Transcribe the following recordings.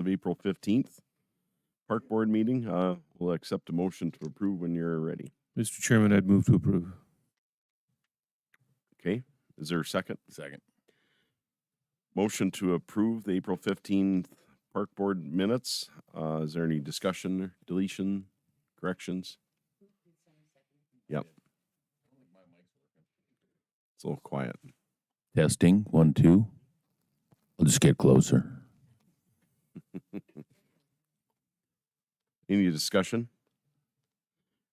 of April 15th. Park Board meeting. We'll accept a motion to approve when you're ready. Mr. Chairman, I'd move to approve. Okay. Is there a second? Second. Motion to approve the April 15th Park Board minutes. Is there any discussion, deletion, corrections? Yep. It's a little quiet. Testing, 1, 2. I'll just get closer. Any discussion?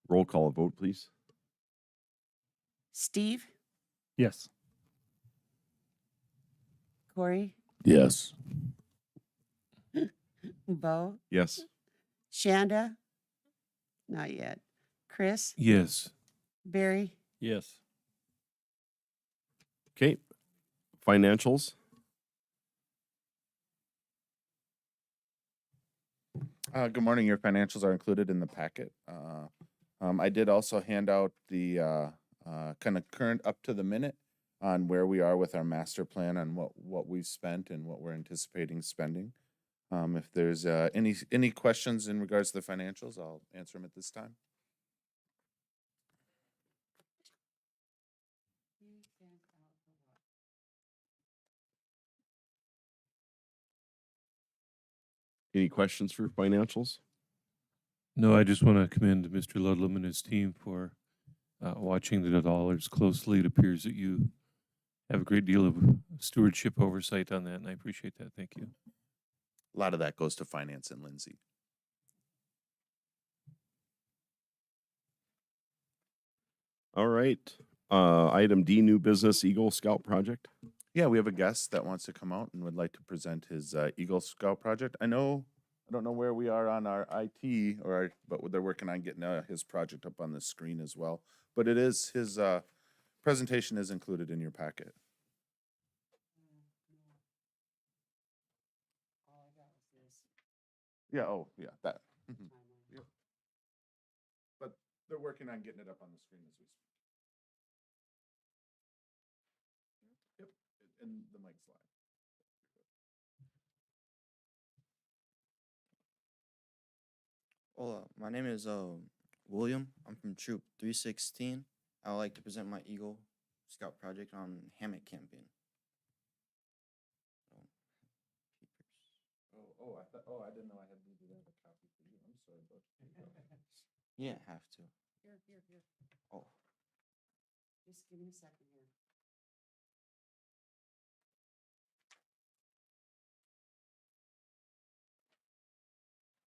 Roll call vote, please. Steve, Yes. Corey, Yes. Bo, Yes. Shanda, not yet. Chris, Yes. Barry, Yes. Okay. Financials. Good morning. Your financials are included in the packet. I did also hand out the kind of current up to the minute on where we are with our master plan on what we've spent and what we're anticipating spending. If there's any questions in regards to the financials, I'll answer them at this time. Any questions for financials? No, I just want to commend Mr. Ludlam and his team for watching the dollars closely. It appears that you have a great deal of stewardship oversight on that, and I appreciate that. Thank you. A lot of that goes to finance and Lindsay. All right. Item D, new business, Eagle Scout project. Yeah, we have a guest that wants to come out and would like to present his Eagle Scout project. I don't know where we are on our IT, but they're working on getting his project up on the screen as well. But it is his presentation is included in your packet. Yeah. Oh, yeah. That. Mhm. Yep. But they're working on getting it up on the screen as we speak. Yep. And the mic slide. Hola, my name is William. I'm from Troop 316. I would like to present my Eagle Scout project on hammock camping. I didn't know I had to do that. A copy for you. I'm sorry, but Yeah, have to. Here. Oh, Just give me a second here.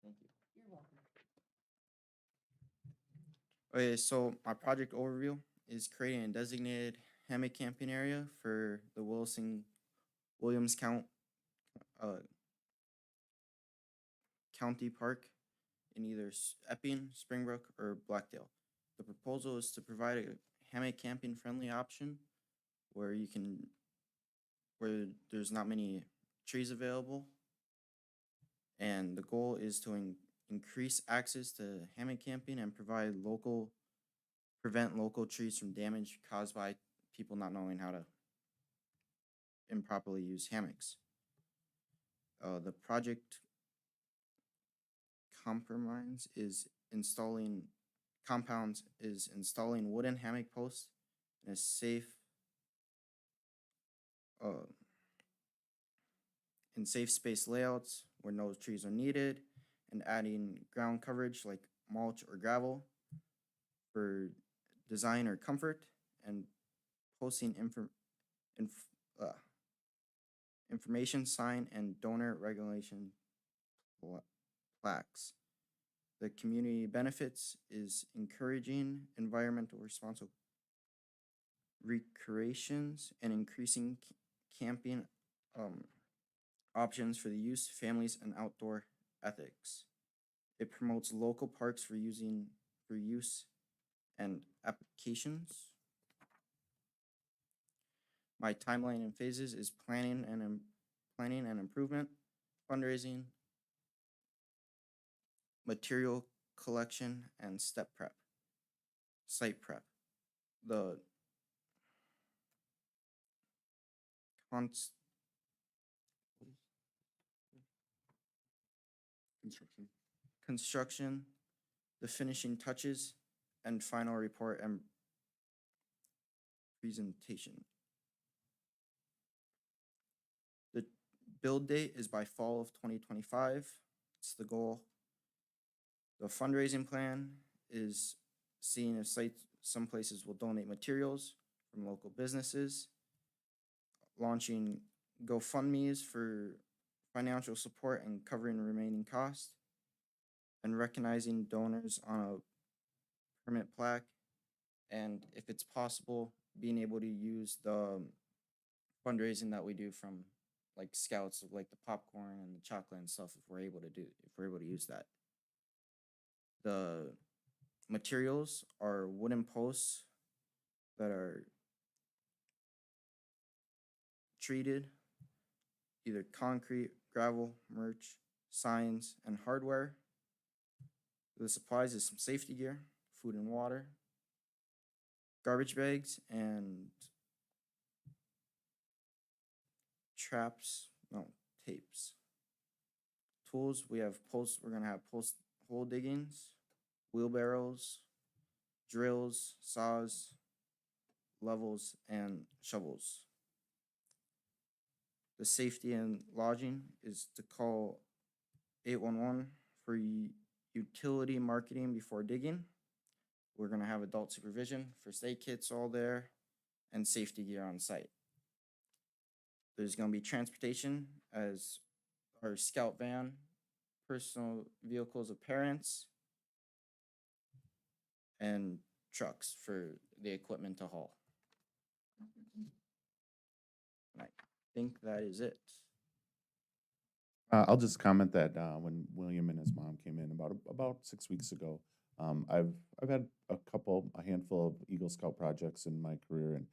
thank you. You're welcome. Okay, so my project overview is creating a designated hammock camping area for the Williams County Park in either Epping, Springbrook, or Blackdale. The proposal is to provide a hammock camping friendly option where there's not many trees available. And the goal is to increase access to hammock camping and prevent local trees from damage caused by people not knowing how to improperly use hammocks. The project compromise is installing wooden hammock posts in safe space layouts where no trees are needed, and adding ground coverage like mulch or gravel for design or comfort, and posting information sign and donor regulation plaques. The community benefits is encouraging environmental responsible recreations and increasing camping options for the youth, families, and outdoor ethics. It promotes local parks for use and applications. My timeline and phases is planning and improvement, fundraising, material collection, and site prep. The construction, the finishing touches, and final report and presentation. The build date is by fall of 2025. It's the goal. The fundraising plan is seeing if some places will donate materials from local businesses, launching GoFundMe's for financial support and covering remaining costs, and recognizing donors on a permit plaque, and if it's possible, being able to use the fundraising that we do from like scouts, like the popcorn and the chocolate and stuff, if we're able to use that. The materials are wooden posts that are treated, either concrete, gravel, merch, signs, and hardware. The supplies is some safety gear, food and water, garbage bags, and tapes. Tools, we're gonna have post hole diggings, wheelbarrows, drills, saws, levels, and shovels. The safety and lodging is to call 811 for utility marketing before digging. We're gonna have adult supervision, first aid kits all there, and safety gear on site. There's gonna be transportation as our scout van, personal vehicles of parents, and trucks for the equipment to haul. And I think that is it. I'll just comment that when William and his mom came in about 6 weeks ago, I've had a handful of Eagle Scout projects in my career, and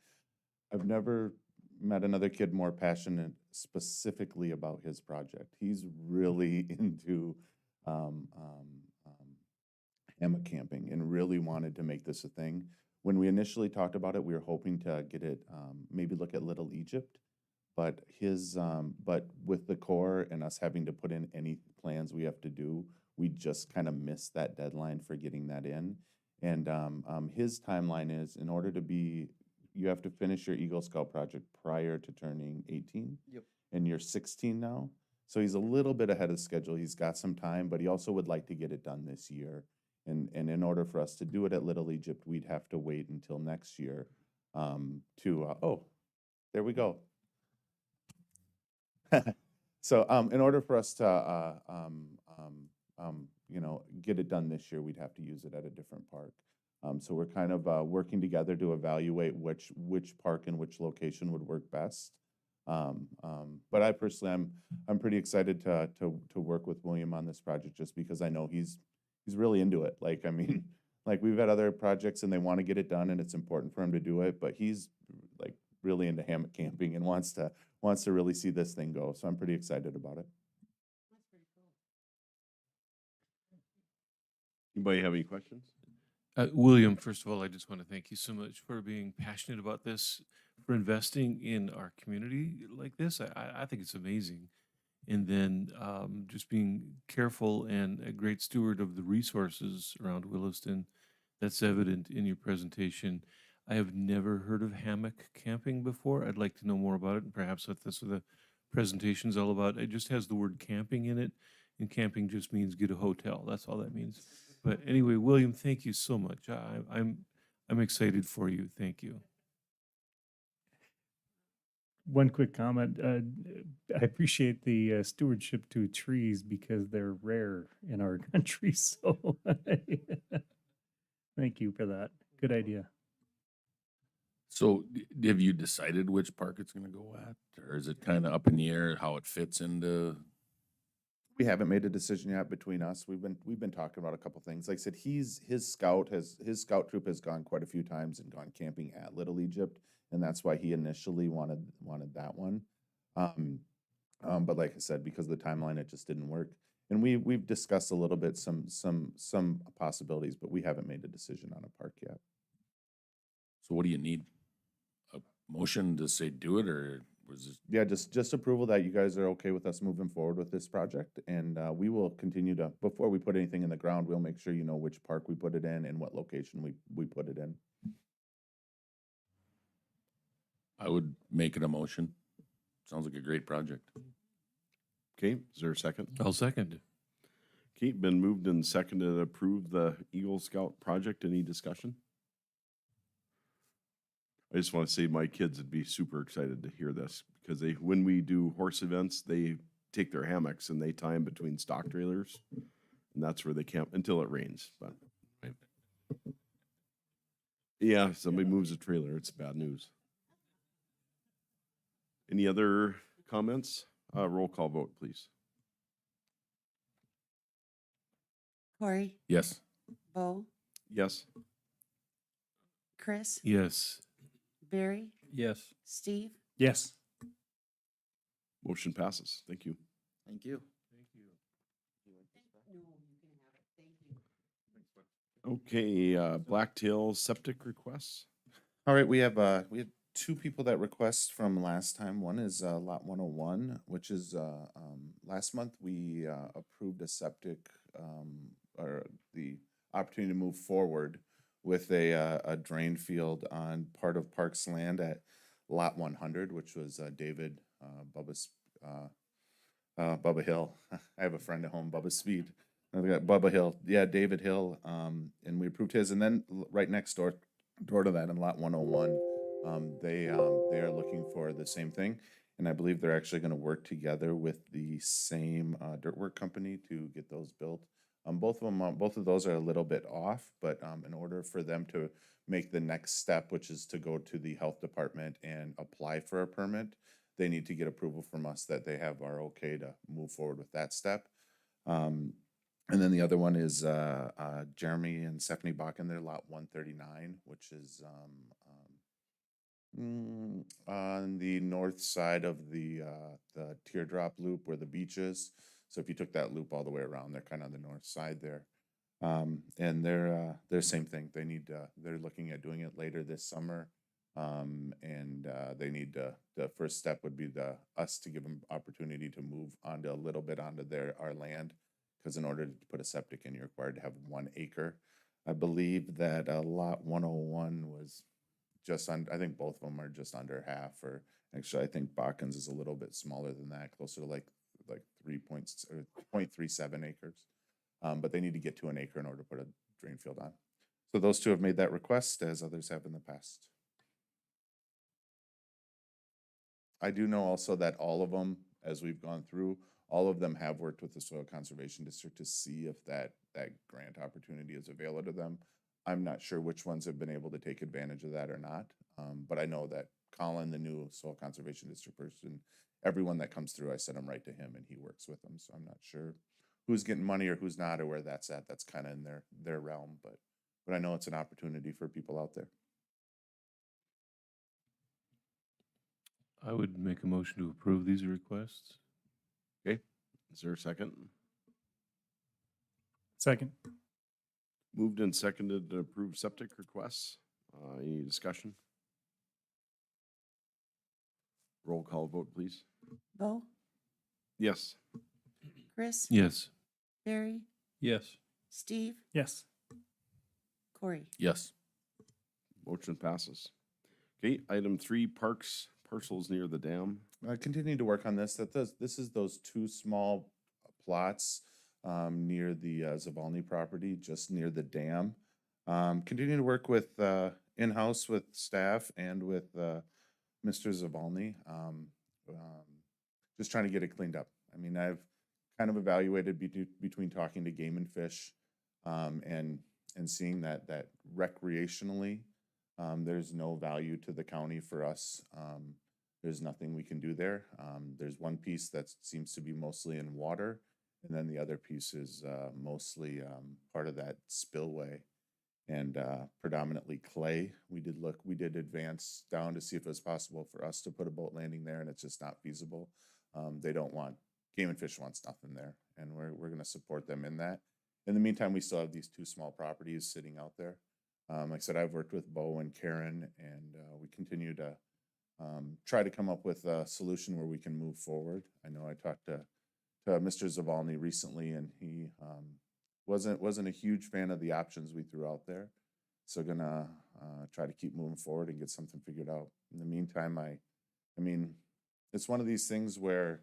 I've never met another kid more passionate specifically about his project. He's really into hammock camping and really wanted to make this a thing. When we initially talked about it, we were hoping to get it, maybe look at Little Egypt. But but with the Corps and us having to put in any plans we have to do, we just kind of missed that deadline for getting that in. And his timeline is, in order to be, you have to finish your Eagle Scout project prior to turning 18. Yep. And you're 16 now. So he's a little bit ahead of schedule. He's got some time, but he also would like to get it done this year. And in order for us to do it at Little Egypt, we'd have to wait until next year there we go. So in order for us to get it done this year, we'd have to use it at a different park. So we're kind of working together to evaluate which park and which location would work best. But I personally, I'm pretty excited to work with William on this project, just because I know he's really into it. Like, I mean, like, we've had other projects and they want to get it done and it's important for him to do it, but he's like really into hammock camping and wants to really see this thing go. So I'm pretty excited about it. That's pretty cool. Anybody have any questions? William, first of all, I just want to thank you so much for being passionate about this, for investing in our community like this. I think it's amazing. And then just being careful and a great steward of the resources around Williston. That's evident in your presentation. I have never heard of hammock camping before. I'd like to know more about it, and perhaps that's what the presentation's all about. It just has the word camping in it, and camping just means get a hotel. That's all that means. But anyway, William, thank you so much. I'm excited for you. Thank you. One quick comment. I appreciate the stewardship to trees because they're rare in our country. So thank you for that. Good idea. So have you decided which park it's going to go at? Or is it kind of up in the air how it fits into? We haven't made a decision yet between us. We've been talking about a couple things. Like I said, his scout troop has gone quite a few times and gone camping at Little Egypt, and that's why he initially wanted that one. But like I said, because of the timeline, it just didn't work. And we've discussed a little bit some possibilities, but we haven't made a decision on a park yet. So what do you need? A motion to say do it, or Was this, Yeah, just approval that you guys are okay with us moving forward with this project, and we will continue to, before we put anything in the ground, we'll make sure you know which park we put it in and what location we put it in. I would make it a motion. Sounds like a great project. Okay, is there a second? I'll second. Okay, been moved and seconded to approve the Eagle Scout project. Any discussion? I just want to say my kids would be super excited to hear this because when we do horse events, they take their hammocks and they tie them between stock trailers. And that's where they camp until it rains, but. Right. Yeah, if somebody moves a trailer, it's bad news. Any other comments? Roll call vote, please. Corey, Yes. Bo, Yes. Chris, Yes. Barry, Yes. Steve, Yes. Motion passes. Thank you. Thank you. Okay, Blacktail septic requests. All right, we had two people that request from last time. One is lot 101, which is last month we approved a septic or the opportunity to move forward with a drain field on part of Parks land at lot 100, which was David Bubba Hill. I have a friend at home, Bubba Speed. I got Bubba Hill, yeah, David Hill, and we approved his, and then right next door to that in lot 101, they are looking for the same thing, and I believe they're actually going to work together with the same dirt work company to get those built. Both of those are a little bit off, but in order for them to make the next step, which is to go to the health department and apply for a permit, they need to get approval from us that they have our okay to move forward with that step. And then the other one is Jeremy and Stephanie Bakken, their lot 139, which is on the north side of the teardrop loop where the beach is. So if you took that loop all the way around, they're kind of on the north side there. And they're same thing. They're looking at doing it later this summer. And they need the first step would be us to give them opportunity to move onto a little bit onto our land. Because in order to put a septic in, you're required to have 1 acre. I believe that lot 101 was just on, I think both of them are just under half, or actually I think Bakken's is a little bit smaller than that, closer to like 0.37 acres. But they need to get to 1 acre in order to put a drain field on. So those two have made that request, as others have in the past. I do know also that all of them, as we've gone through, all of them have worked with the Soil Conservation District to see if that grant opportunity is available to them. I'm not sure which ones have been able to take advantage of that or not, but I know that Colin, the new Soil Conservation District person, everyone that comes through, I send them right to him and he works with them. So I'm not sure who's getting money or who's not or where that's at. That's kind of in their realm, but I know it's an opportunity for people out there. I would make a motion to approve these requests. Okay, is there a second? Second. Moved and seconded to approve septic requests. Any discussion? Roll call vote, please. Bo, Yes. Chris, Yes. Barry, Yes. Steve, Yes. Corey. Yes. Motion passes. Okay, item 3, parks parcels near the dam. Continuing to work on this. This is those 2 small plots near the Zavalny property, just near the dam. Continuing to work with in-house with staff and with Mr. Zavalny. Just trying to get it cleaned up. I mean, I've kind of evaluated between talking to Game and Fish and seeing that recreationally there's no value to the county for us. There's nothing we can do there. There's one piece that seems to be mostly in water, and then the other piece is mostly part of that spillway and predominantly clay. We did advance down to see if it was possible for us to put a boat landing there, and it's just not feasible. They don't want, Game and Fish wants nothing there, and we're going to support them in that. In the meantime, we still have these 2 small properties sitting out there. Like I said, I've worked with Bo and Karen, and we continue to try to come up with a solution where we can move forward. I know I talked to Mr. Zavalny recently, and he wasn't a huge fan of the options we threw out there. So gonna try to keep moving forward and get something figured out. In the meantime, I mean, it's one of these things where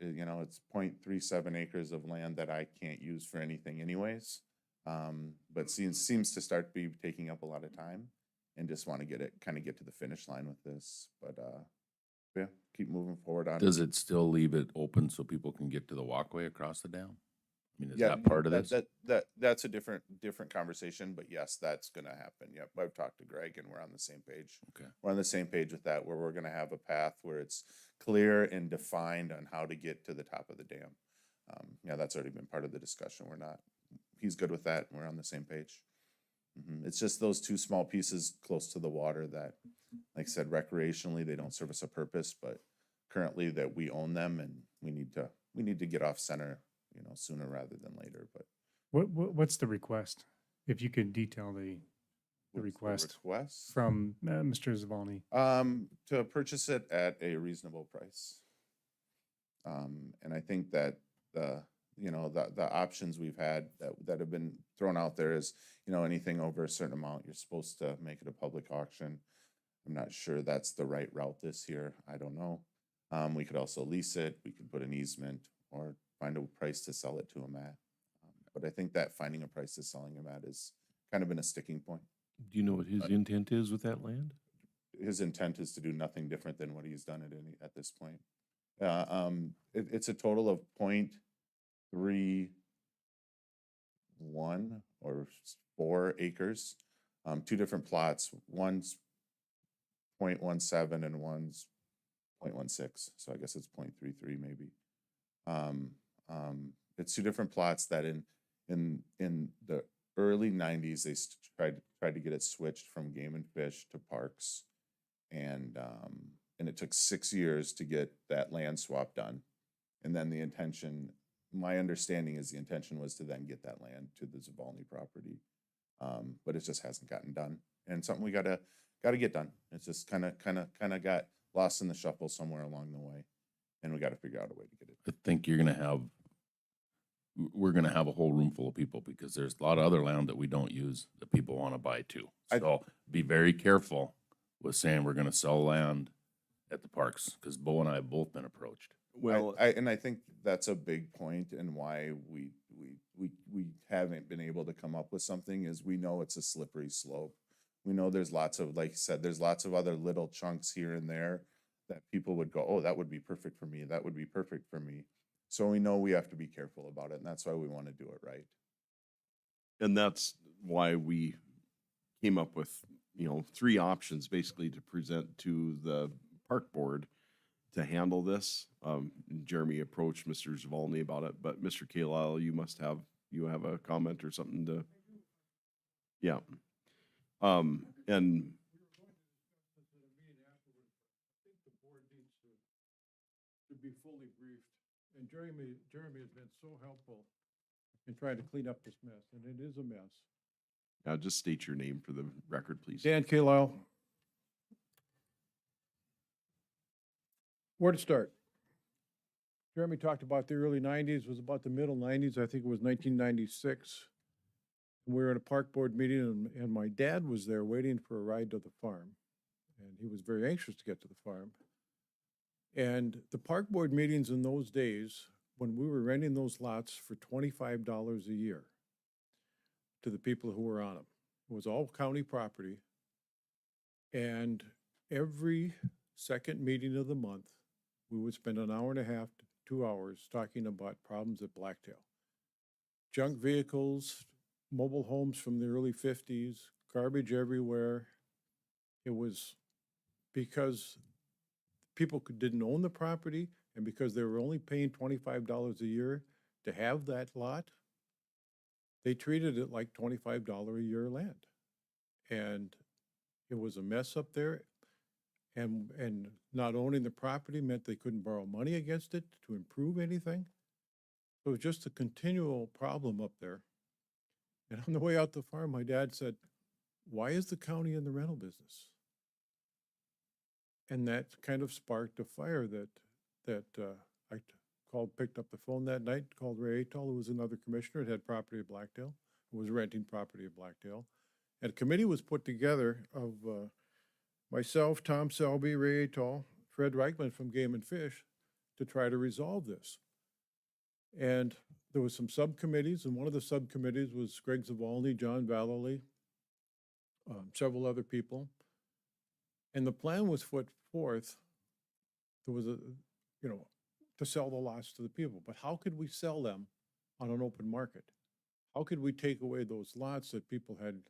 you know, it's 0.37 acres of land that I can't use for anything anyways. But seems to start be taking up a lot of time, and just want to get to the finish line with this. But yeah, keep moving forward on. Does it still leave it open so people can get to the walkway across the dam? I mean, is Yeah, that part of this? That's a different conversation, but yes, that's gonna happen. Yep, I've talked to Greg and we're on the same page. Okay. We're on the same page with that, where we're gonna have a path where it's clear and defined on how to get to the top of the dam. Yeah, that's already been part of the discussion. He's good with that, and we're on the same page. It's just those two small pieces close to the water that, like I said, recreationally, they don't serve us a purpose, but currently that we own them, and we need to get off center, you know, sooner rather than later. But What's the request? If you could detail the what's request request from Mr. Zavalny. to purchase it at a reasonable price. And I think that the options we've had that have been thrown out there is, you know, anything over a certain amount, you're supposed to make it a public auction. I'm not sure that's the right route this year. I don't know. We could also lease it. We could put an easement or find a price to sell it to him at. But I think that finding a price to selling him at is kind of been a sticking point. Do you know what his intent is with that land? His intent is to do nothing different than what he's done at this point. It's a total of 0.31 or 4 acres, two different plots. One's 0.17 and one's 0.16. So I guess it's 0.33 maybe. It's two different plots that in the early 90s, they tried to get it switched from Game and Fish to Parks. And it took 6 years to get that land swap done. And then my understanding is the intention was to then get that land to the Zavalny property. But it just hasn't gotten done. And something we gotta get done. It's just kind of got lost in the shuffle somewhere along the way. And we gotta figure out a way to get it. I think we're gonna have a whole room full of people because there's a lot of other land that we don't use that people want to buy too. So be very careful with saying we're gonna sell land at the parks, because Bo and I have both been approached. Well, I think that's a big point, and why we haven't been able to come up with something is we know it's a slippery slope. We know there's lots of, like you said, there's lots of other little chunks here and there that people would go, oh, that would be perfect for me. That would be perfect for me. So we know we have to be careful about it, and that's why we want to do it right. and that's why we came up with, you know, 3 options basically to present to the park board to handle this. Jeremy approached Mr. Zavalny about it, but Mr. Kalil, you have a comment or something to? Yeah. And To be fully briefed, and Jeremy has been so helpful in trying to clean up this mess, and it is a mess. just state your name for the record, please. Dan Kalil. Where to start? Jeremy talked about the early 90s, was about the middle 90s, I think it was 1996. We were at a park board meeting, and my dad was there waiting for a ride to the farm. And he was very anxious to get to the farm. And the park board meetings in those days, when we were renting those lots for $25 a year to the people who were on them, it was all county property. And every second meeting of the month, we would spend an hour and a half to 2 hours talking about problems at Blacktail. Junk vehicles, mobile homes from the early 50s, garbage everywhere. It was because people didn't own the property, and because they were only paying $25 a year to have that lot, they treated it like $25 a year land. And it was a mess up there. And not owning the property meant they couldn't borrow money against it to improve anything. So it was just a continual problem up there. And on the way out the farm, my dad said, "Why is the county in the rental business?" And that kind of sparked a fire that I picked up the phone that night, called Ray Atoll, who was another commissioner, had property at Blackdale, who was renting property at Blackdale. And a committee was put together of myself, Tom Selby, Ray Atoll, Fred Reichman from Game and Fish to try to resolve this. And there was some subcommittees, and one of the subcommittees was Greg Zavalny, John Vallely, several other people. And the plan was put forth, there was to sell the lots to the people. But how could we sell them on an open market? How could we take away those lots that people had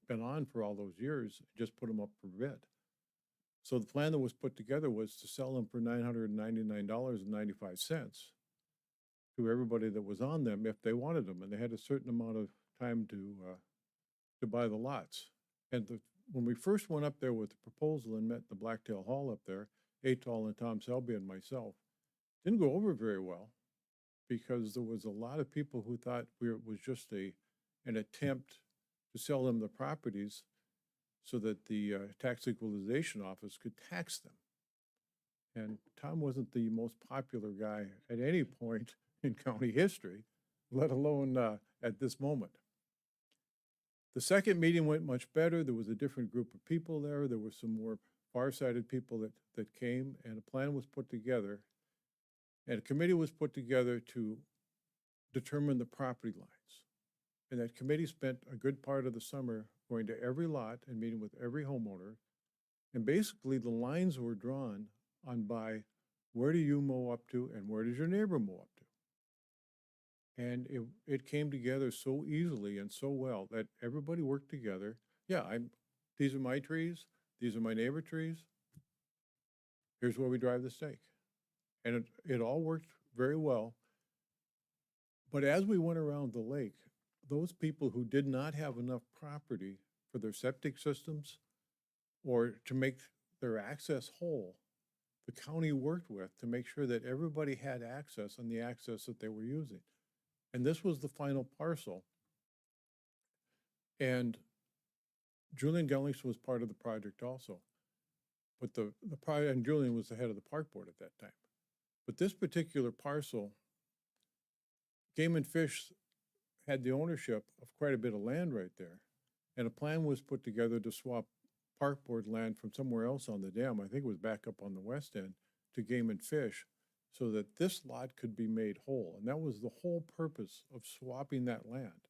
been on for all those years, and just put them up for bid? So the plan that was put together was to sell them for $999.95 to everybody that was on them if they wanted them, and they had a certain amount of time to buy the lots. And when we first went up there with the proposal and met in the Blacktail Hall up there, Atoll and Tom Selby and myself, didn't go over very well because there was a lot of people who thought it was just an attempt to sell them the properties so that the tax equalization office could tax them. And Tom wasn't the most popular guy at any point in county history, let alone at this moment. The second meeting went much better. There was a different group of people there. There were some more far-sighted people that came, and a plan was put together. And a committee was put together to determine the property lines. And that committee spent a good part of the summer going to every lot and meeting with every homeowner. And basically the lines were drawn by where do you mow up to and where does your neighbor mow up to? And it came together so easily and so well that everybody worked together. Yeah, these are my trees. These are my neighbor trees. Here's where we drive the stake. And it all worked very well. But as we went around the lake, those people who did not have enough property for their septic systems or to make their access whole, the county worked with to make sure that everybody had access on the access that they were using. And this was the final parcel. And Julian Gellings was part of the project also. But the project, and Julian was the head of the park board at that time. But this particular parcel, Game and Fish had the ownership of quite a bit of land right there. And a plan was put together to swap park board land from somewhere else on the dam, I think it was back up on the west end, to Game and Fish, so that this lot could be made whole. And that was the whole purpose of swapping that land,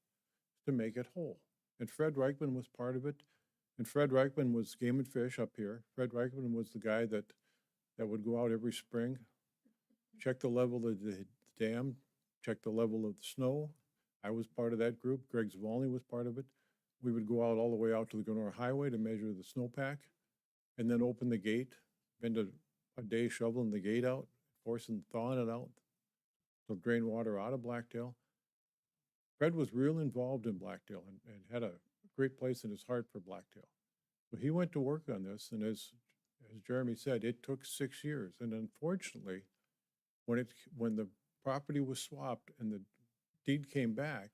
to make it whole. And Fred Reichman was part of it. And Fred Reichman was Game and Fish up here. Fred Reichman was the guy that would go out every spring, check the level of the dam, check the level of the snow. I was part of that group. Greg Zavalny was part of it. We would go out all the way out to the Glenora Highway to measure the snowpack and then open the gate, spend a day shoveling the gate out, forcing, thawing it out to drain water out of Blacktail. Fred was real involved in Blacktail and had a great place in his heart for Blacktail. So he went to work on this, and as Jeremy said, it took 6 years. And unfortunately, when the property was swapped and the deed came back,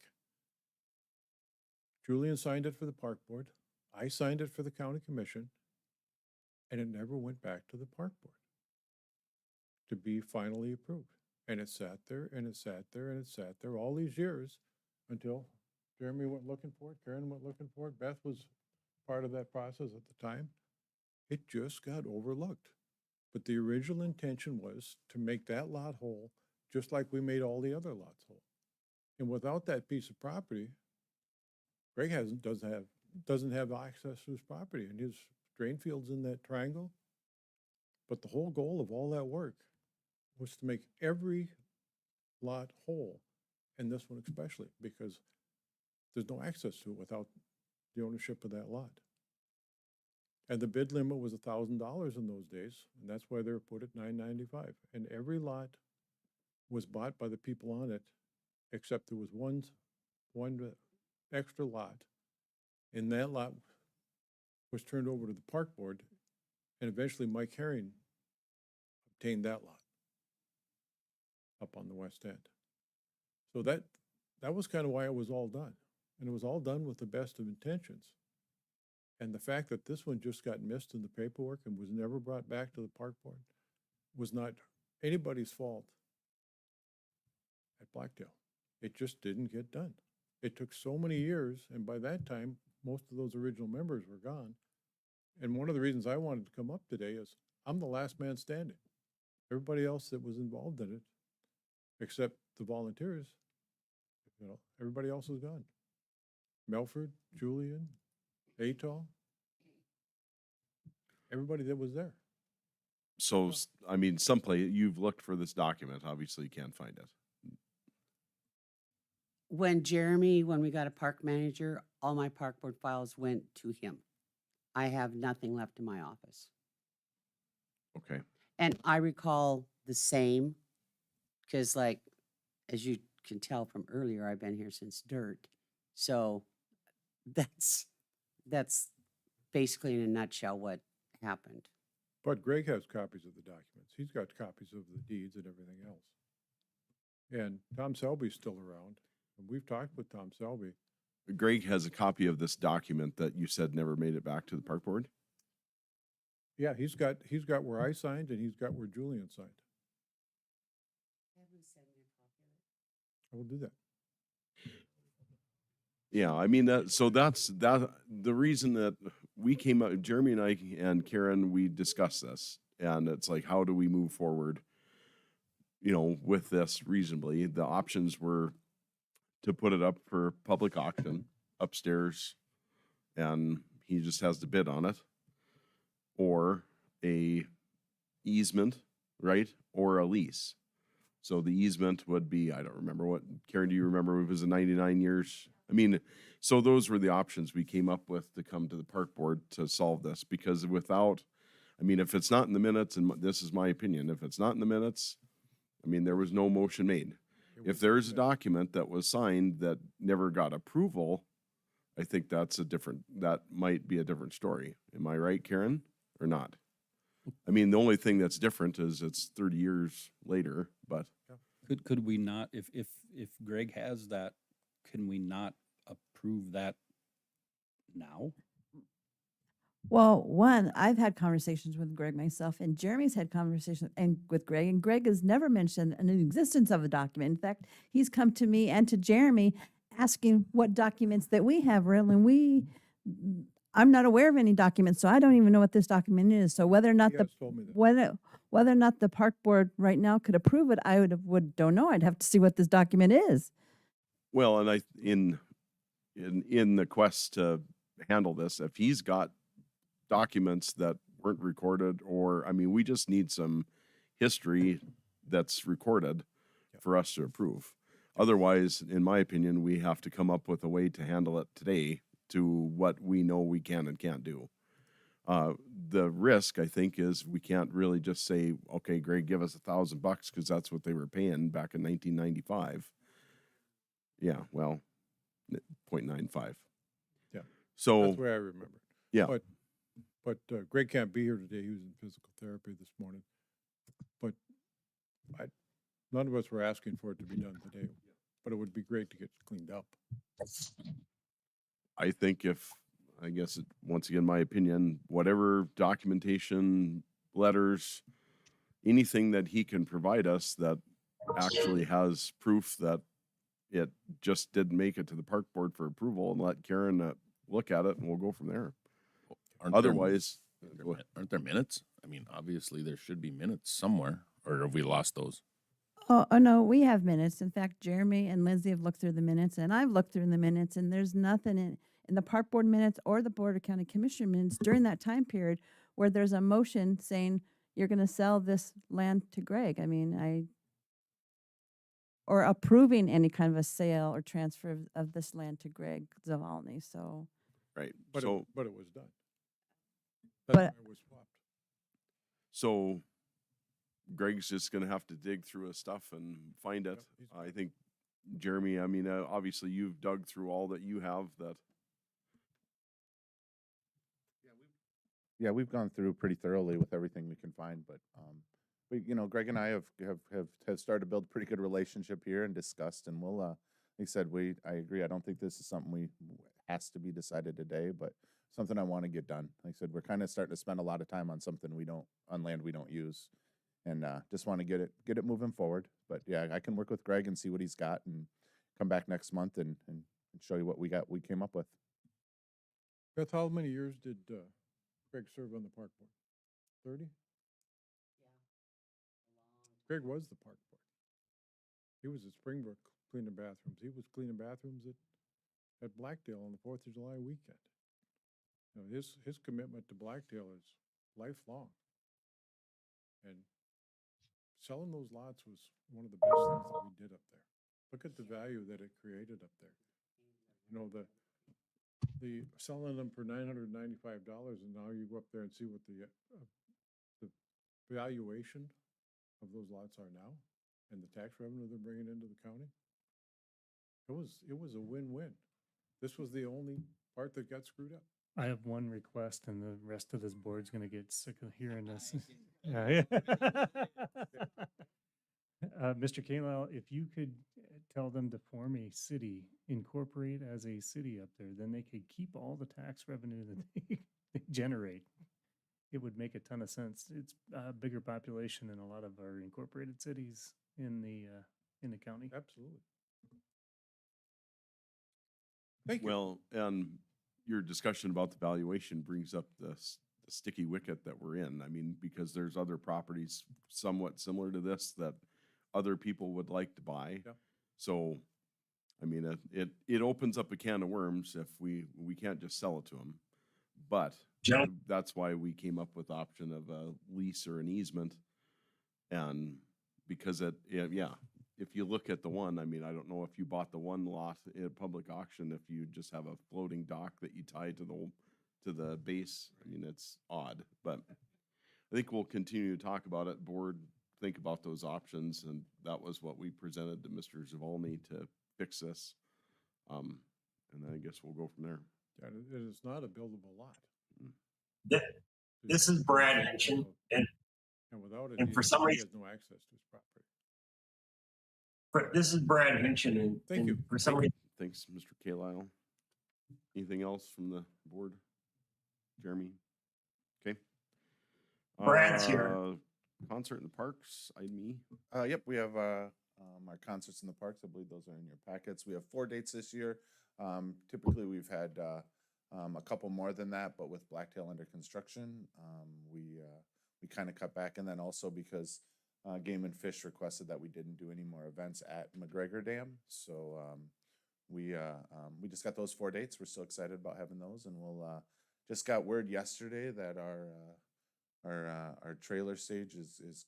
Julian signed it for the park board, I signed it for the county commission, and it never went back to the park board to be finally approved. And it sat there, and it sat there, and it sat there all these years until Jeremy went looking for it, Karen went looking for it, Beth was part of that process at the time. It just got overlooked. But the original intention was to make that lot whole, just like we made all the other lots whole. And without that piece of property, Greg doesn't have access to his property, and his drain field's in that triangle. But the whole goal of all that work was to make every lot whole, and this one especially, because there's no access to it without the ownership of that lot. And the bid limit was $1,000 in those days, and that's why they were put at $995. And every lot was bought by the people on it, except there was one extra lot, and that lot was turned over to the park board, and eventually Mike Herring obtained that lot up on the west end. So that was kind of why it was all done. And it was all done with the best of intentions. And the fact that this one just got missed in the paperwork and was never brought back to the park board was not anybody's fault at Blacktail. It just didn't get done. It took so many years, and by that time, most of those original members were gone. And one of the reasons I wanted to come up today is I'm the last man standing. Everybody else that was involved in it, except the volunteers, everybody else is gone. Melford, Julian, Atol, everybody that was there. So, I mean, someplace, you've looked for this document, obviously you can't find it. When we got a park manager, all my park board files went to him. I have nothing left in my office. Okay. And I recall the same, because like, as you can tell from earlier, I've been here since dirt. So that's basically in a nutshell what happened. But Greg has copies of the documents. He's got copies of the deeds and everything else. And Tom Selby's still around. And we've talked with Tom Selby. Greg has a copy of this document that you said never made it back to the park board? Yeah, he's got where I signed and he's got where Julian signed. I will do that. Yeah, I mean, that's the reason that we came up, Jeremy and I and Karen, we discussed this, and it's like, how do we move forward, with this reasonably? The options were to put it up for public auction upstairs, and he just has to bid on it, or a easement, right, or a lease. So the easement would be, I don't remember what, Karen, do you remember if it was a 99 years? I mean, so those were the options we came up with to come to the park board to solve this, because without, I mean, if it's not in the minutes, and this is my opinion, if it's not in the minutes, I mean, there was no motion made. If there's a document that was signed that never got approval, I think that might be a different story. Am I right, Karen, or not? I mean, the only thing that's different is it's 30 years later, but. Could we not, if Greg has that, can we not approve that now? Well, one, I've had conversations with Greg myself, and Jeremy's had conversations with Greg, and Greg has never mentioned an existence of a document. In fact, he's come to me and to Jeremy asking what documents that we have, and I'm not aware of any documents, so I don't even know what this document is. So whether or not He has told me that. whether or not the park board right now could approve it, I don't know. I'd have to see what this document is. Well, and in the quest to handle this, if he's got documents that weren't recorded, or, I mean, we just need some history that's recorded for us to approve. Otherwise, in my opinion, we have to come up with a way to handle it today to what we know we can and can't do. The risk, I think, is we can't really just say, okay, Greg, give us $1,000 because that's what they were paying back in 1995. Yeah, well, 0.95. Yeah. So That's the way I remember it. yeah, But Greg can't be here today. He was in physical therapy this morning. But none of us were asking for it to be done today. But it would be great to get cleaned up. I think once again, my opinion, whatever documentation, letters, anything that he can provide us that actually has proof that it just didn't make it to the park board for approval, and let Karen look at it, and we'll go from there. Aren't there- Otherwise, aren't there minutes? I mean, obviously there should be minutes somewhere, or have we lost those? Oh, no, we have minutes. In fact, Jeremy and Lindsay have looked through the minutes, and I've looked through the minutes, and there's nothing in the park board minutes or the Board of County Commissioner minutes during that time period where there's a motion saying you're going to sell this land to Greg. I mean, or approving any kind of a sale or transfer of this land to Greg Zavalny. So, right. But So it was done. But- That's why it was swapped. So Greg's just gonna have to dig through his stuff and find it. Yep, he's- I think, Jeremy, I mean, obviously you've dug through all that you have that. Yeah, we've gone through pretty thoroughly with everything we can find, but Greg and I have started to build a pretty good relationship here and discussed, and we'll, like I said, I agree. I don't think this is something has to be decided today, but something I want to get done. Like I said, we're kind of starting to spend a lot of time on something on land we don't use. And just want to get it moving forward. But yeah, I can work with Greg and see what he's got and come back next month and show you what we came up with. Beth, how many years did Greg serve on the park board? 30? Greg was the park board. He was at Springbrook cleaning bathrooms. He was cleaning bathrooms at Blackdale on the 4th of July weekend. You know, his commitment to Blackdale is lifelong. And selling those lots was one of the best things that we did up there. Look at the value that it created up there. You know, the selling them for $995, and now you go up there and see what the valuation of those lots are now, and the tax revenue they're bringing into the county. It was a win-win. This was the only part that got screwed up. I have one request, and the rest of this board's gonna get sick of hearing this. Yeah. Mr. Kayla, if you could tell them to form a city, incorporate as a city up there, then they could keep all the tax revenue that they generate. It would make a ton of sense. It's a bigger population than a lot of our incorporated cities in the county. Absolutely. Thank you. Well, and your discussion about the valuation brings up the sticky wicket that we're in. I mean, because there's other properties somewhat similar to this that other people would like to buy. Yep. So, I mean, it opens up a can of worms if we can't just sell it to them. But that's why we came up with the option of a lease or an easement. And because if you look at the one, I mean, I don't know if you bought the one lot in a public auction, if you just have a floating dock that you tie to the base, I mean, it's odd, but I think we'll continue to talk about it. Board, think about those options, and that was what we presented to Mr. Zavalny to fix this. And then I guess we'll go from there. Yeah, it is not a buildable lot. This is Brad Henson, and without it, and for he some has reason- no access to his property. this is Brad Hinchen, and, Thank you. for some reason, Thanks, Mr. Carlisle. Anything else from the board? Jeremy? Okay. Brad's here. Concert in the parks, me. Yep, we have our concerts in the parks. I believe those are in your packets. We have 4 dates this year. Typically, we've had a couple more than that, but with Blacktail under construction, we kind of cut back. And then also because Game and Fish requested that we didn't do any more events at McGregor Dam, so we just got those 4 dates. We're still excited about having those, and we'll just got word yesterday that our trailer stage is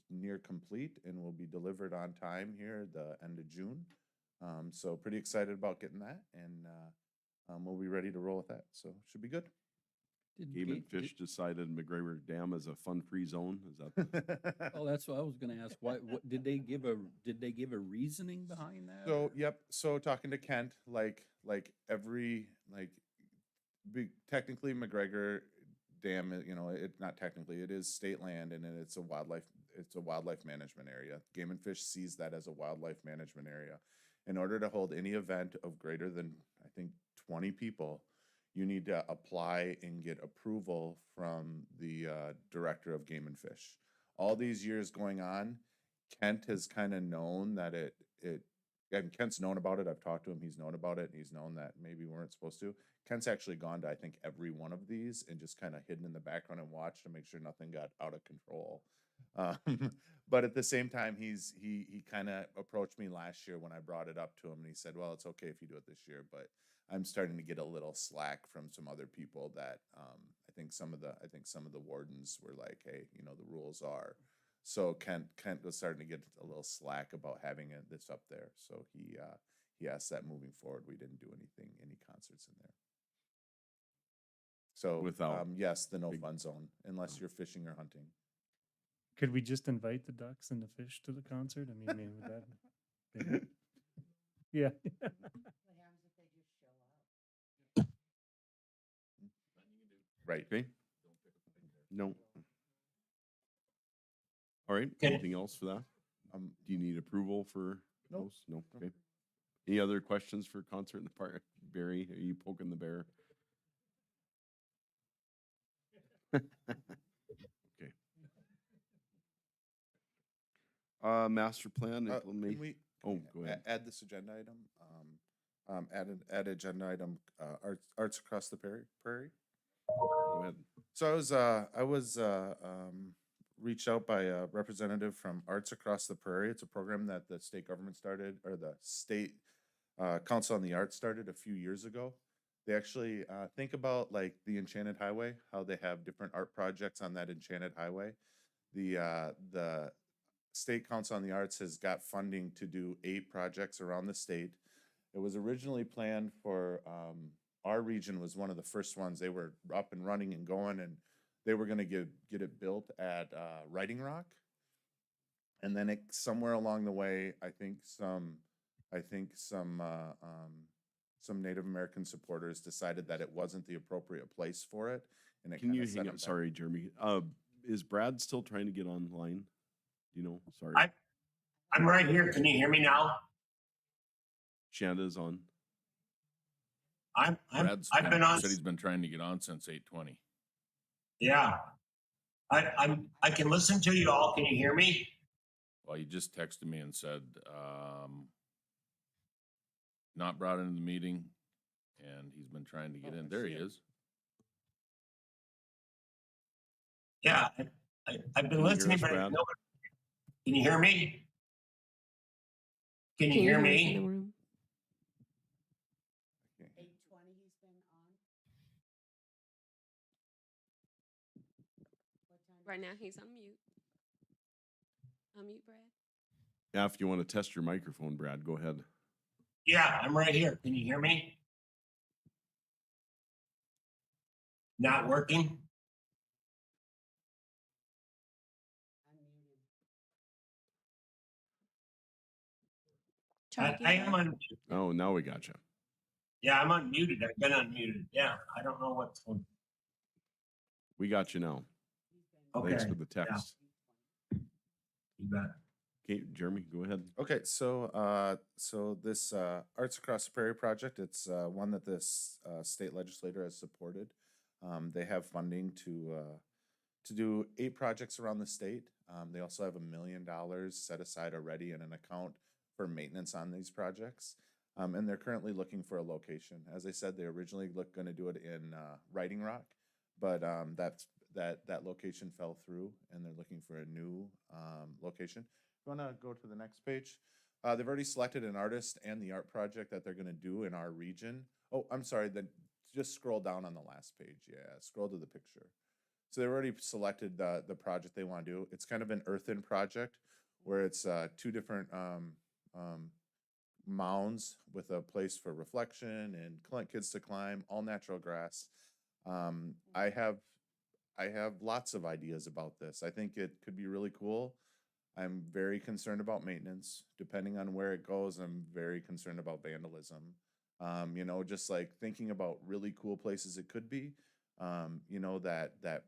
near complete and will be delivered on time here at the end of June. So pretty excited about getting that, and we'll be ready to roll with that. So should be good. Game and Fish decided McGregor Dam is a fun-free zone. Is that? Oh, that's what I was gonna ask. What did they give a reasoning behind that? So or- yep. So talking to Kent, technically McGregor Dam, it not technically, it is state land, and it's a wildlife management area. Game and Fish sees that as a wildlife management area. In order to hold any event of greater than, I think, 20 people, you need to apply and get approval from the director of Game and Fish. All these years going on, Kent has kind of known that and Kent's known about it. I've talked to him. He's known about it. And he's known that maybe we weren't supposed to. Kent's actually gone to, I think, every one of these and just kind of hidden in the background and watched to make sure nothing got out of control. But at the same time, he kind of approached me last year when I brought it up to him, and he said, "Well, it's okay if you do it this year, but I'm starting to get a little slack from some other people that I think some of the wardens were like, hey, the rules are." So Kent was starting to get a little slack about having this up there. So he asked that moving forward, we didn't do any concerts in there. So Without yes, the no fun zone, unless you're fishing or hunting. Could we just invite the ducks and the fish to the concert? I mean, maybe would that? Yeah. Right. Okay. No. All right. Okay. Anything else for that? Do you need approval for Nope. those? No. Nope. Okay. Any other questions for concert in the park? Barry, are you poking the bear? Okay. Master plan Can implement. we Oh, go ahead. add this agenda item? Add agenda item, arts across the prairie. Go ahead. So I was reached out by a representative from Arts Across the Prairie. It's a program that the state government started, or the state Council on the Arts started a few years ago. They actually think about like the Enchanted Highway, how they have different art projects on that Enchanted Highway. The State Council on the Arts has got funding to do 8 projects around the state. It was originally planned for our region was one of the first ones. They were up and running and going, and they were going to get it built at Writing Rock. And then somewhere along the way, I think some Native American supporters decided that it wasn't the appropriate place for it, and it Can you kinda set hang them up? back. Sorry, Jeremy. Is Brad still trying to get online? Do you know? Sorry. I'm right here. Can you hear me now? Shanda's on. I've been on. Said he's been trying to get on since 8:20. Yeah. I can listen to you all. Can you hear me? Well, he just texted me and said, not brought into the meeting, and he's been trying to get Oh, in. I There see he it. is. Yeah. I've been Can you hear listening, us, but Brad? can you hear me? Can you hear me? 8:20 he's been on. Right now, he's on mute. Unmute, Brad. Yeah, if you want to test your microphone, Brad, go ahead. Yeah, I'm right here. Can you hear me? Not working? Try I again. am on. Oh, now we got you. Yeah, I'm unmuted. I've been unmuted. Yeah, I don't know what's going. We got you now. Okay. Thanks for the yeah, text. you bet. Okay, Jeremy, go ahead. Okay, so this Arts Across the Prairie project, it's one that this state legislator has supported. They have funding to do 8 projects around the state. They also have $1 million set aside already in an account for maintenance on these projects. And they're currently looking for a location. As I said, they originally going to do it in Writing Rock, but that location fell through, and they're looking for a new location. You want to go to the next page? They've already selected an artist and the art project that they're going to do in our region. Oh, I'm sorry. Then just scroll down on the last page. Yeah, scroll to the picture. So they've already selected the project they want to do. It's kind of an earthen project where it's 2 different mounds with a place for reflection and kids to climb, all natural grass. I have lots of ideas about this. I think it could be really cool. I'm very concerned about maintenance. Depending on where it goes, I'm very concerned about vandalism. Just like thinking about really cool places it could be. That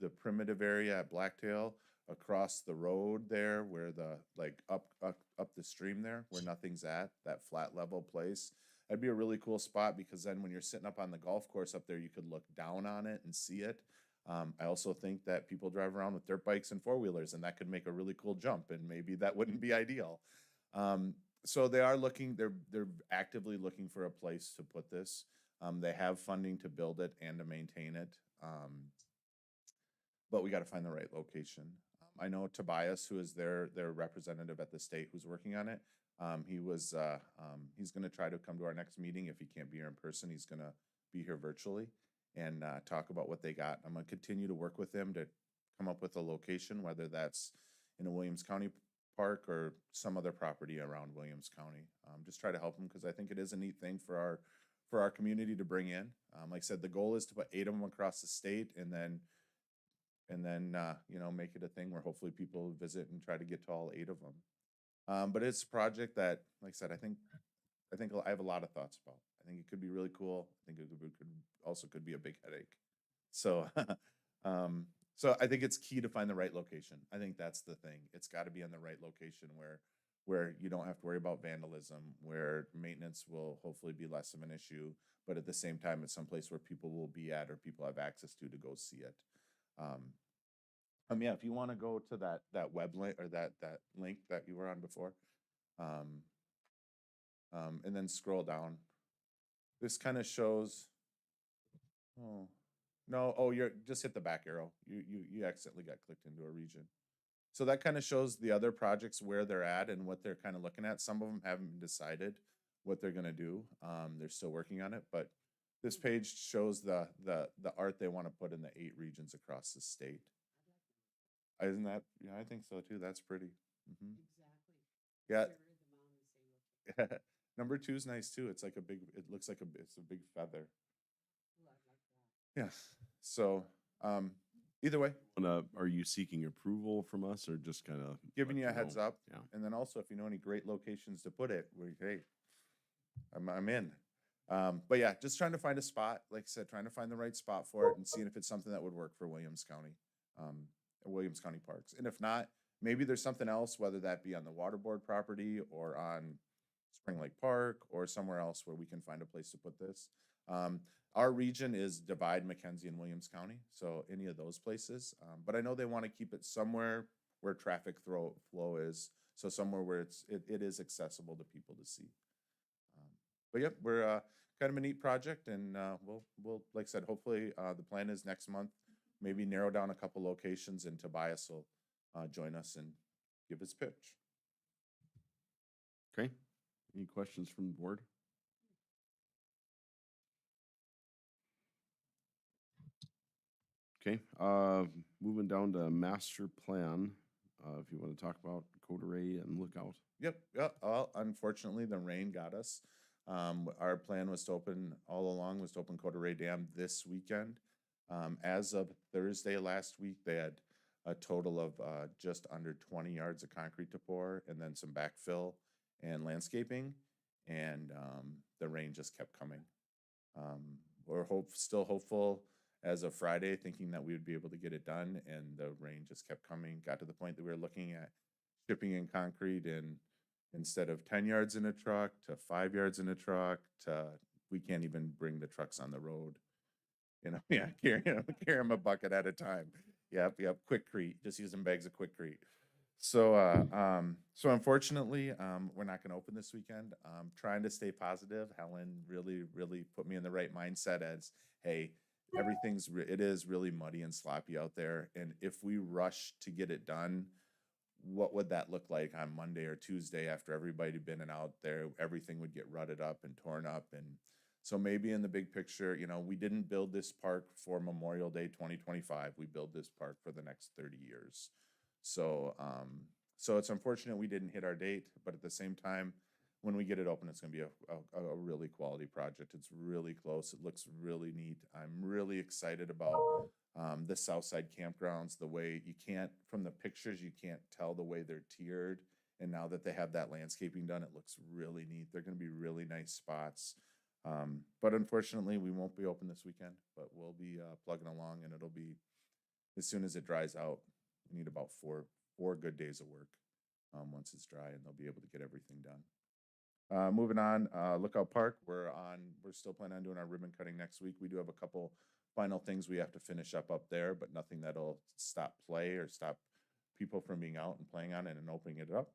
the primitive area at Blacktail across the road there, where the up the stream there, where nothing's at, that flat level place. That'd be a really cool spot because then when you're sitting up on the golf course up there, you could look down on it and see it. I also think that people drive around with dirt bikes and 4-wheelers, and that could make a really cool jump, and maybe that wouldn't be ideal. So they are looking, they're actively looking for a place to put this. They have funding to build it and to maintain it. But we got to find the right location. I know Tobias, who is their representative at the state who's working on it. He's going to try to come to our next meeting. If he can't be here in person, he's going to be here virtually and talk about what they got. I'm going to continue to work with them to come up with a location, whether that's in a Williams County park or some other property around Williams County. Just try to help them because I think it is a neat thing for our community to bring in. Like I said, the goal is to put 8 of them across the state, and then make it a thing where hopefully people visit and try to get to all 8 of them. But it's a project that, like I said, I think I have a lot of thoughts about. I think it could be really cool. I think it could be a big headache. So, so I think it's key to find the right location. I think that's the thing. It's got to be in the right location where you don't have to worry about vandalism, where maintenance will hopefully be less of an issue, but at the same time, it's someplace where people will be at or people have access to go see it. Yeah, if you want to go to that web link or that link that you were on before, and then scroll down. This kind of shows. Oh, no. Oh, you're just hit the back arrow. You accidentally got clicked into a region. So that kind of shows the other projects where they're at and what they're kind of looking at. Some of them haven't decided what they're going to do. They're still working on it, but this page shows the art they want to put in the 8 regions across the state. Isn't that? Yeah, I think so too. That's pretty. Yeah. Number 2 is nice too. It's like a big. It looks like it's a big feather. Yeah. So, either way, Are you seeking approval from us or just kind of giving you a heads up, Yeah. and then also if you know any great locations to put it, hey, I'm in. But yeah, just trying to find a spot. Like I said, trying to find the right spot for it and seeing if it's something that would work for Williams County, Williams County Parks. And if not, maybe there's something else, whether that be on the water board property or on Spring Lake Park or somewhere else where we can find a place to put this. Our region is Divide, McKenzie, and Williams County, so any of those places. But I know they want to keep it somewhere where traffic flow is, so somewhere where it is accessible to people to see. But yep, we're kind of a neat project, and we'll like I said, hopefully the plan is next month, maybe narrow down a couple locations, and Tobias will join us and give his pitch. Okay. Any questions from the board? Okay, moving down to master plan, if you want to talk about Coteray and Lookout. Yep. Well, unfortunately, the rain got us. Our plan was to open all along was to open Coteray Dam this weekend. As of Thursday last week, they had a total of just under 20 yards of concrete to pour, and then some backfill and landscaping. And the rain just kept coming. We're still hopeful as of Friday, thinking that we would be able to get it done, and the rain just kept coming. Got to the point that we were looking at shipping in concrete, and instead of 10 yards in a truck to 5 yards in a truck to we can't even bring the trucks on the road. Yeah, carry them a bucket at a time. Yep, Quikrete, just using bags of Quikrete. So, so unfortunately, we're not going to open this weekend. Trying to stay positive. Helen really put me in the right mindset as, hey, it is really muddy and sloppy out there. And if we rush to get it done, what would that look like on Monday or Tuesday after everybody had been out there? Everything would get rutted up and torn up. And so maybe in the big picture, we didn't build this park for Memorial Day 2025. We built this park for the next 30 years. So, so it's unfortunate we didn't hit our date, but at the same time, when we get it open, it's going to be a really quality project. It's really close. It looks really neat. I'm really excited about the Southside campgrounds. The way from the pictures, you can't tell the way they're tiered. And now that they have that landscaping done, it looks really neat. They're going to be really nice spots. But unfortunately, we won't be open this weekend, but we'll be plugging along, and it'll be, as soon as it dries out, we need about four good days of work once it's dry, and they'll be able to get everything done. Moving on, Lookout Park, we're still planning on doing our ribbon cutting next week. We do have a couple final things we have to finish up there, but nothing that'll stop play or stop people from being out and playing on it and opening it up.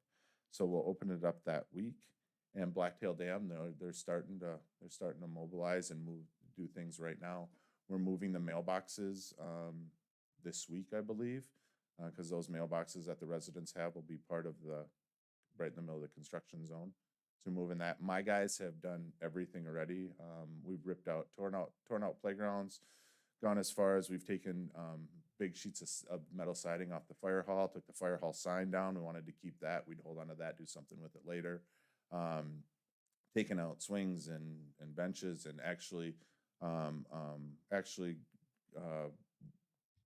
So we'll open it up that week. And Blacktail Dam, they're starting to mobilize and do things right now. We're moving the mailboxes this week, I believe, because those mailboxes that the residents have will be part of right in the middle of the construction zone. So moving that. My guys have done everything already. We've torn out playgrounds, gone as far as we've taken big sheets of metal siding off the fire hall, took the fire hall sign down. We wanted to keep that. We'd hold on to that, do something with it later. Taken out swings and benches, and actually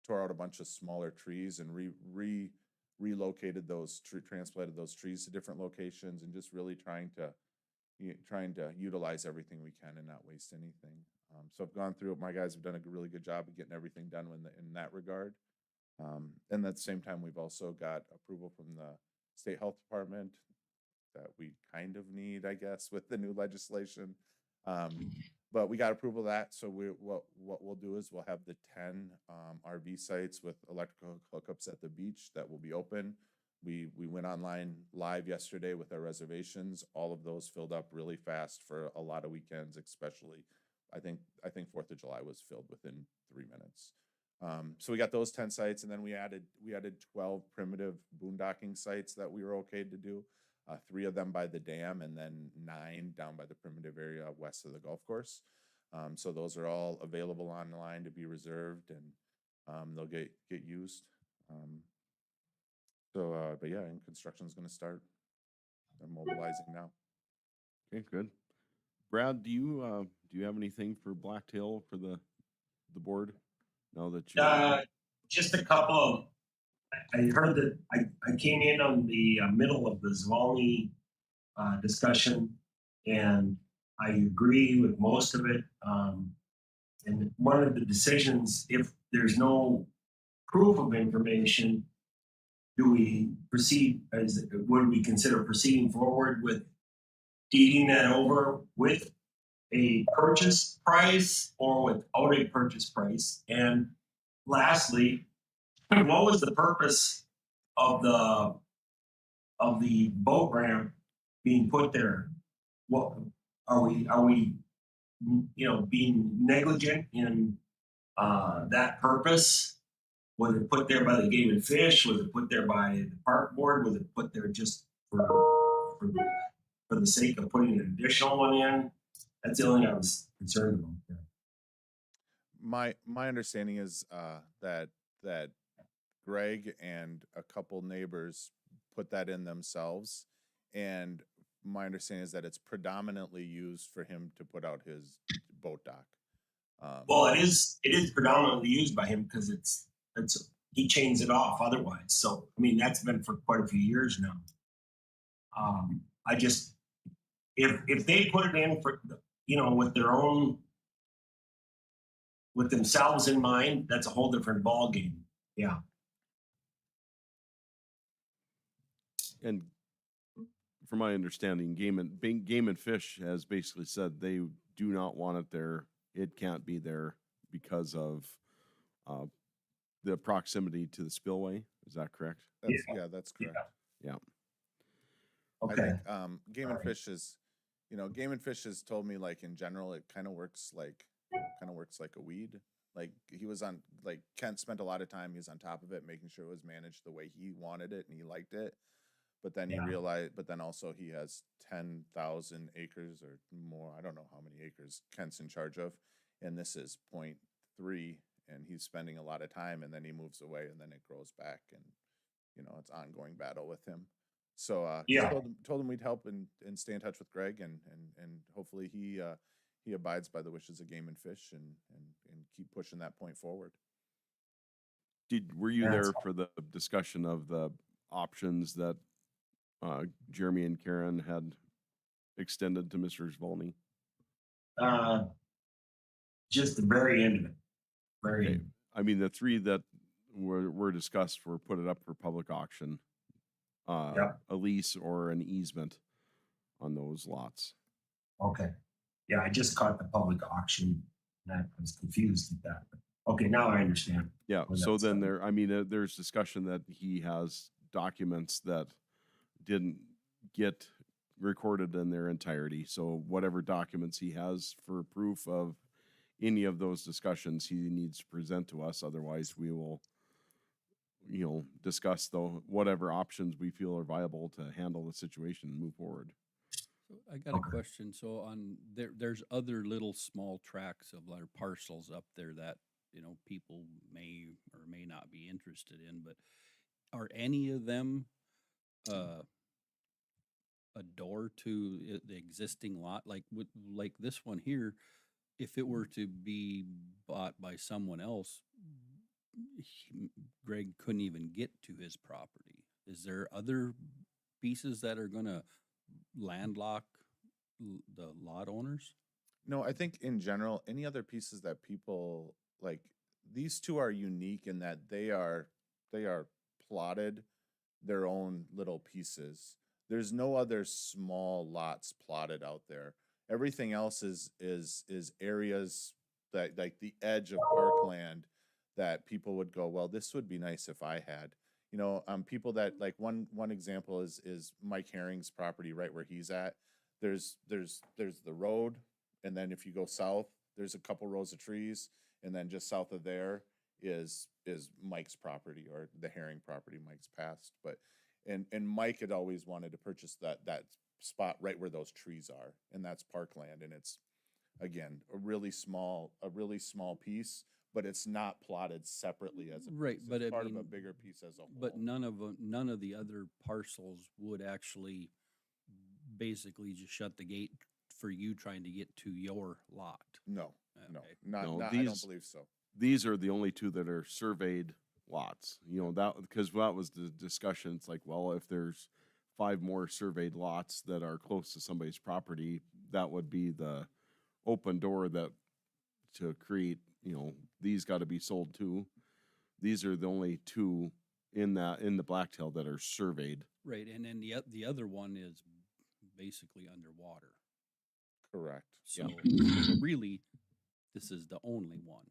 tore out a bunch of smaller trees and relocated transplanted those trees to different locations, and just really trying to utilize everything we can and not waste anything. So I've gone through it. My guys have done a really good job of getting everything done in that regard. And at the same time, we've also got approval from the state health department that we kind of need, I guess, with the new legislation. but we got approval of that, so what we'll do is we'll have the 10 RV sites with electrical hookups at the beach that will be open. We went online live yesterday with our reservations. All of those filled up really fast for a lot of weekends, especially. I think 4th of July was filled within 3 minutes. So we got those 10 sites, and then we added 12 primitive boondocking sites that we were okay to do. 3 of them by the dam, and then 9 down by the primitive area west of the golf course. So those are all available online to be reserved, and they'll get used. But yeah, and construction's gonna start. They're mobilizing now. Okay, good. Brad, do you have anything for Blacktail for the board? Now that you Just a couple of, I heard that I came in on the middle of the Zvolny discussion, and I agree with most of it. And one of the decisions, if there's no proof of information, do we proceed, would we consider proceeding forward with deeding that over with a purchase price or without a purchase price? And lastly, what was the purpose of the boat ramp being put there? What are we being negligent in that purpose? Was it put there by the Game and Fish? Was it put there by the park board? Was it put there just for the sake of putting an additional one in? That's the only thing I was concerned about there. My understanding is that Greg and a couple neighbors put that in themselves, and my understanding is that it's predominantly used for him to put out his boat dock. Well, it is predominantly used by him because it's he chains it off otherwise. So I mean that's been for quite a few years now. I just if they put it in for with their own, with themselves in mind, that's a whole different ball game. Yeah. and from my understanding, Game and Fish has basically said they do not want it there. It can't be there because of the proximity to the spillway. Is that correct? That's correct. Yeah. Okay. I think Game and Fish is, Game and Fish has told me, like, in general, it kind of works like a weed. Like Kent spent a lot of time, he was on top of it, making sure it was managed the way he wanted it and he liked it. But then he realized, but then also he has 10,000 acres or more. I don't know how many acres Kent's in charge of. And this is 0.3, and he's spending a lot of time, and then he moves away, and then it grows back, and it's ongoing battle with him. So told him we'd help and stay in touch with Greg, and hopefully he abides by the wishes of Game and Fish and keep pushing that point forward. Were you there for the discussion of the options that Jeremy and Karen had extended to Mr. Zvolny? Just the very end of it. Very end. I mean, the 3 that were discussed were put it up for public auction, a lease or an easement on those lots. Okay. Yeah, I just caught the public auction, and I was confused at that. But okay, now I understand. Yeah. So then there's discussion that he has documents that didn't get recorded in their entirety. So whatever documents he has for proof of any of those discussions, he needs to present to us. Otherwise, we will, discuss whatever options we feel are viable to handle the situation and move forward. So I got a question. So there's other little small tracts of our parcels up there that, people may or may not be interested in, but are any of them a door to the existing lot? Like this one here, if it were to be bought by someone else, Greg couldn't even get to his property. Is there other pieces that are gonna landlock the lot owners? No, I think in general, any other pieces that people like, these 2 are unique in that they are plotted their own little pieces. There's no other small lots plotted out there. Everything else is areas that, like the edge of parkland, that people would go, well, this would be nice if I had. You know, people that, like, one example is Mike Herring's property right where he's at. There's the road, and then if you go south, there's a couple rows of trees, and then just south of there is Mike's property, or the Herring property. Mike's passed, but and Mike had always wanted to purchase that spot right where those trees are, and that's parkland, and it's, again, a really small piece, but it's not plotted separately as a Right, piece. but It's I part of a mean, bigger piece as a whole. But none of the other parcels would actually basically just shut the gate for you trying to get to your lot. No, no, Okay. not, No, I don't these- believe so. These are the only two that are surveyed lots, you know, that, because that was the discussion. It's like, well, if there's 5 more surveyed lots that are close to somebody's property, that would be the open door that to create, you know, these got to be sold too. These are the only 2 in the Blacktail that are surveyed. Right, and then the other one is basically underwater. Correct. So really, this is the only one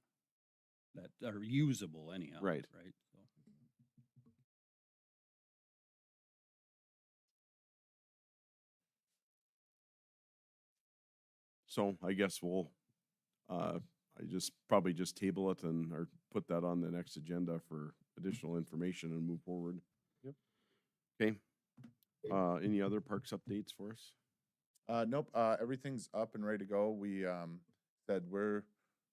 that are usable anyhow. Right. Right. So. So I guess we'll, I just probably just table it and, or put that on the next agenda for additional information and move forward. Yep. Okay. Any other parks updates for us? Nope. Everything's up and ready to go. We said we're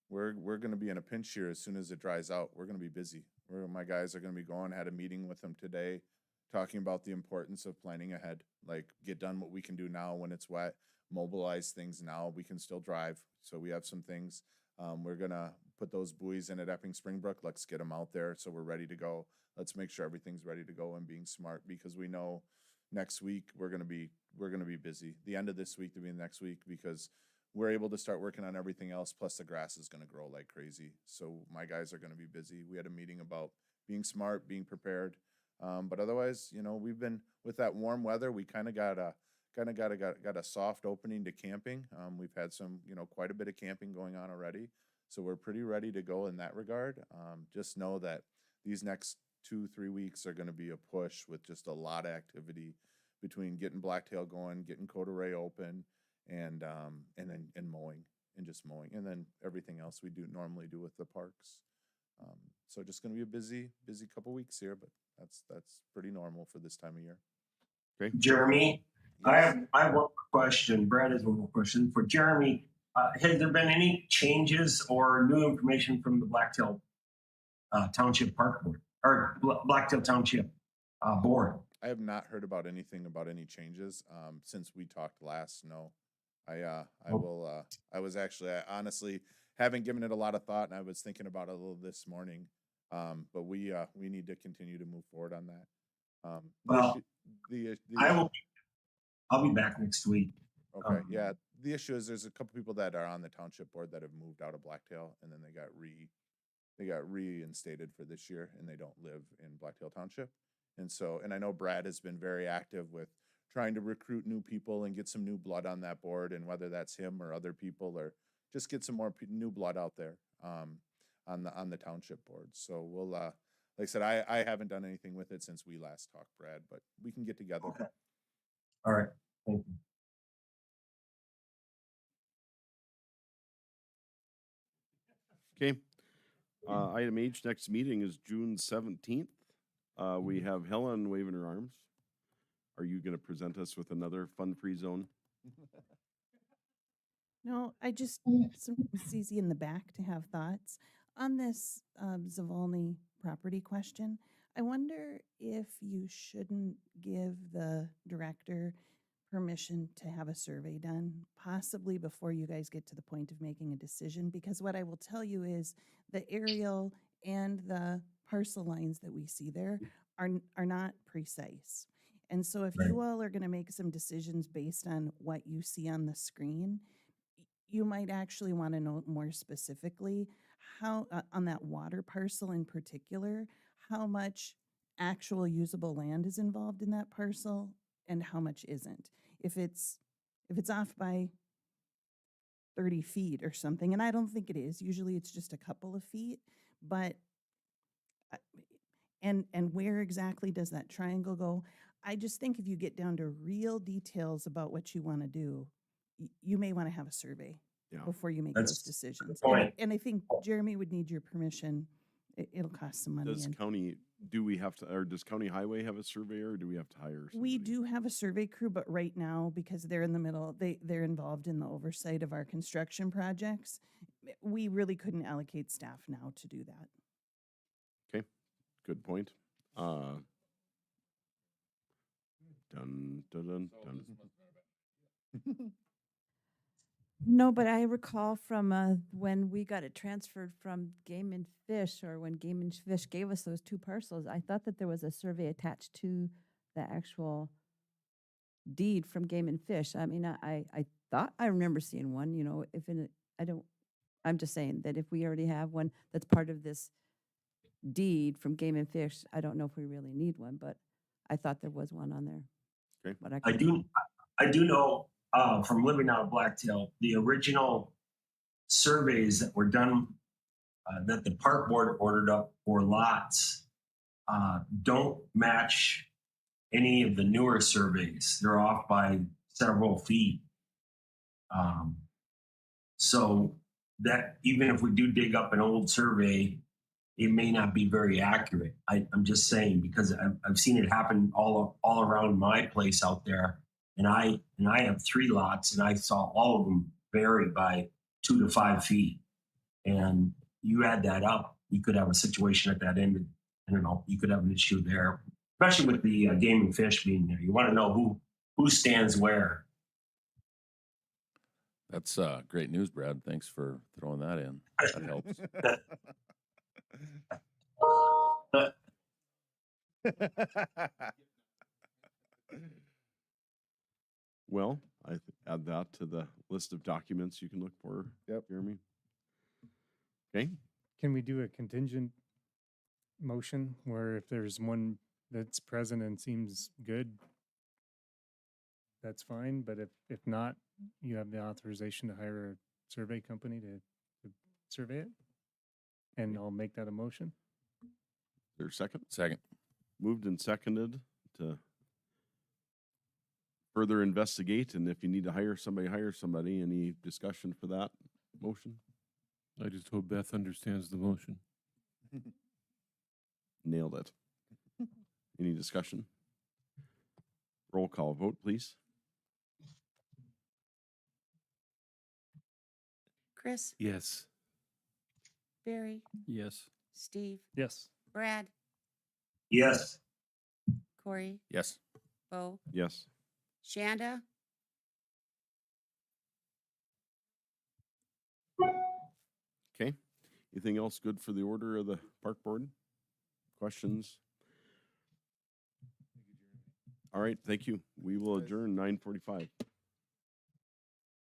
gonna be in a pinch here as soon as it dries out. We're gonna be busy. My guys are gonna be going. Had a meeting with them today, talking about the importance of planning ahead. Like, get done what we can do now when it's wet. Mobilize things now. We can still drive, so we have some things. We're gonna put those buoys in at Epping Springbrook. Let's get them out there so we're ready to go. Let's make sure everything's ready to go and being smart, because we know next week we're gonna be busy. The end of this week to be next week, because we're able to start working on everything else. Plus the grass is gonna grow like crazy. So my guys are gonna be busy. We had a meeting about being smart, being prepared. But otherwise, you know, we've been, with that warm weather, we kind of got a soft opening to camping. We've had some, you know, quite a bit of camping going on already. So we're pretty ready to go in that regard. Just know that these next 2-3 weeks are going to be a push with just a lot of activity between getting Blacktail going, getting Coda Ray open, and then mowing, and then everything else we normally do with the parks. So just going to be a busy couple weeks here, but that's pretty normal for this time of year. Okay. Jeremy, I have one question. Brad has one more question for Jeremy. Has there been any changes or new information from the Blacktail Township Park Board, or Blacktail Township Board? I have not heard about anything about any changes since we talked last. No, I will. I was actually, I honestly haven't given it a lot of thought, and I was thinking about it a little this morning. But we need to continue to move forward on that. Well, the I'll be back next week. Okay, yeah. The issue is there's a couple people that are on the township board that have moved out of Blacktail, and then they got reinstated for this year, and they don't live in Blacktail Township. And so, and I know Brad has been very active with trying to recruit new people and get some new blood on that board, and whether that's him or other people, or just get some more new blood out there on the township board. So we'll, like I said, I haven't done anything with it since we last talked, Brad, but we can get together. Okay. All right. Thank you. Okay. Item H, next meeting is June 17th. We have Helen waving her arms. Are you going to present us with another fun-free zone? No, I just, it's easy in the back to have thoughts. On this Zavolny property question, I wonder if you shouldn't give the director permission to have a survey done, possibly before you guys get to the point of making a decision, because what I will tell you is the aerial and the parcel lines that we see there are not precise. And so if you all are going to make some decisions based on what you see on the screen, you might actually want to know more specifically how, on that water parcel in particular, how much actual usable land is involved in that parcel and how much isn't. If it's off by 30 feet or something, and I don't think it is. Usually it's just a couple of feet, but I- and where exactly does that triangle go? I just think if you get down to real details about what you want to do, you may want to have a survey Yeah. before you make That's those decisions. point. And I think Jeremy would need your permission. It'll cost some money. Does And county, do we have to, or does county highway have a surveyor or do we have to hire somebody? we do have a survey crew, but right now, because they're in the middle, they're involved in the oversight of our construction projects. We really couldn't allocate staff now to do that. Good point. Dun, dun, dun, dun. No, but I recall from when we got it transferred from Game and Fish, or when Game and Fish gave us those 2 parcels, I thought that there was a survey attached to the actual deed from Game and Fish. I mean, I thought I remember seeing one, you know, if in it, I'm just saying that if we already have one that's part of this deed from Game and Fish, I don't know if we really need one, but I thought there was one on there. Okay. But I do know from living out of Blacktail, the original surveys that were done that the park board ordered up for lots don't match any of the newer surveys. They're off by several feet. So that even if we do dig up an old survey, it may not be very accurate. I'm just saying, because I've seen it happen all around my place out there, and I have 3 lots, and I saw all of them vary by 2 to 5 feet. And you add that up, you could have a situation at that end. I don't know. You could have an issue there, especially with the Game and Fish being there. You want to know who stands where. That's great news, Brad. Thanks for throwing that in. That helps. Well, add that to the list of documents you can look for. Yep. Jeremy. Okay. Can we do a contingent motion where if there's one that's present and seems good, that's fine, but if not, you have the authorization to hire a survey company to survey it? And I'll make that a motion. There's second. Second. Moved and seconded to further investigate, and if you need to hire somebody, hire somebody. Any discussion for that motion? I just hope Beth understands the motion. Nailed it. Any discussion? Roll call vote, please. Chris, Yes. Barry, Yes. Steve, Yes. Brad, Yes. Corey, Yes. Bo, Yes. Shanda, Okay. Anything else good for the order of the park board? Questions? All right, thank you. We will adjourn 9:45.